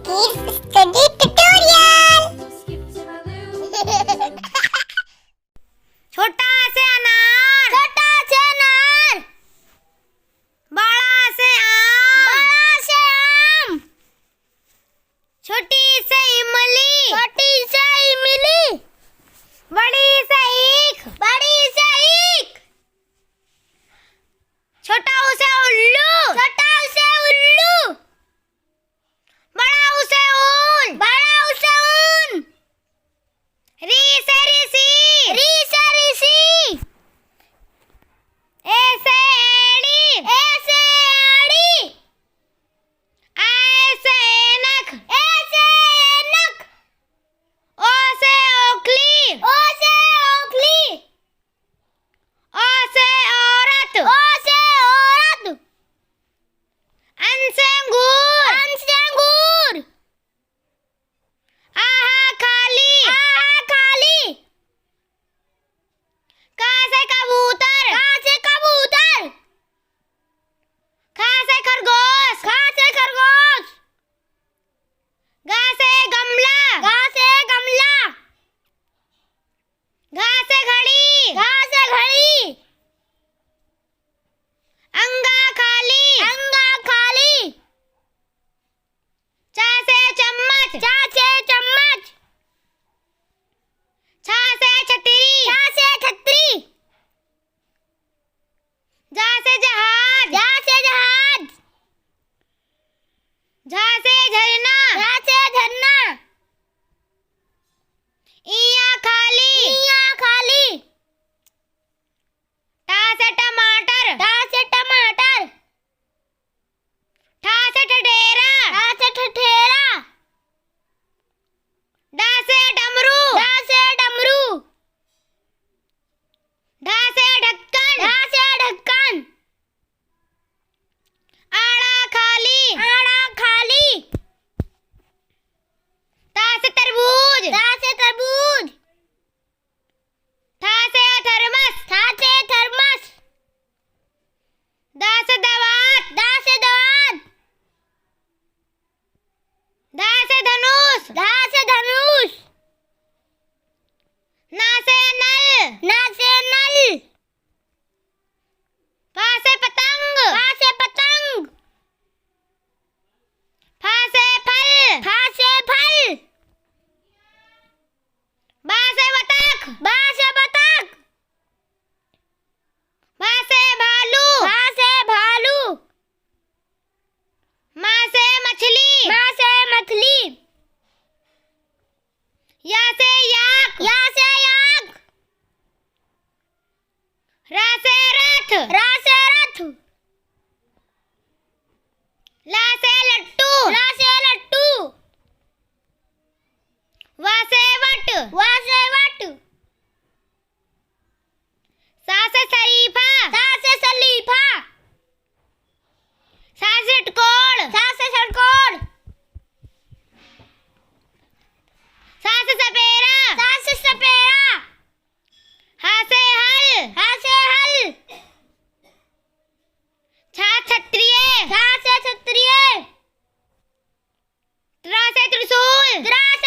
Kids Study Tutorial। छोटा से अनार, छोटा से अनार, बड़ा से आम, बड़ा से आम, छोटी से इमली, छोटी से इमली, बड़ी से ईख, बड़ी से ईख, छोटा उसे उल्लू, छोटा से उल्लू, बड़ा उसे ऊन, बड़ा उसे ऊन, री से ऋषि, री से ऋषि, ए से एड़ी, ए से एड़ी, आ से ऐनक, ए से ऐनक, ओ से ओखली, ओ से ओखली, ओ से औरत, ओ से औरत, अन से अंगूर, अन से अंगूर, आहा खाली, आहा खाली, का से कबूतर, का से कबूतर, खा से खरगोश, खा से खरगोश, गा से गमला, घा से गमला, घा से घड़ी, घा से घड़ी, अंगा खाली, अंगा खाली, चा से चम्मच, चा से चम्मच, छा से छतरी, छा से छतरी, जा से जहाज, झा से जहाज, झा से झरना, झा से झरना, इया खाली, इया खाली, टा से टमाटर, टा से टमाटर, ठा से ठठेरा, ठा से ठठेरा, डा से डमरू, ढा से डमरू, ढा से ढक्कन, ढा से ढक्कन, आड़ा खाली, आड़ा खाली, ता से तरबूज, ता से तरबूज, था से थर्मस, था से थर्मस, दा से दवात, दा से दांत, धा से धनुष, धा से धनुष, ना से नल, ना से नल, फा से पतंग, फा से पतंग, फा से फल, फा से फल, बा से बतख, बा से बतख, भा से भालू, भा से भालू, मा से मछली, मा से मछली, या से याक, या से याक, रा से रथ, रा से रथ, ला से लट्टू, ला से लट्टू, वा से वट, वा से वट, सा से शरीफा, सा से सलीफा, सा से षटकोण, सा से षटकोण, सा से सपेरा, सा से सपेरा, हा से हल, हा से हल, छा क्षत्रिय, छा से क्षत्रिय, त्रा से त्रिशूल, त्रा से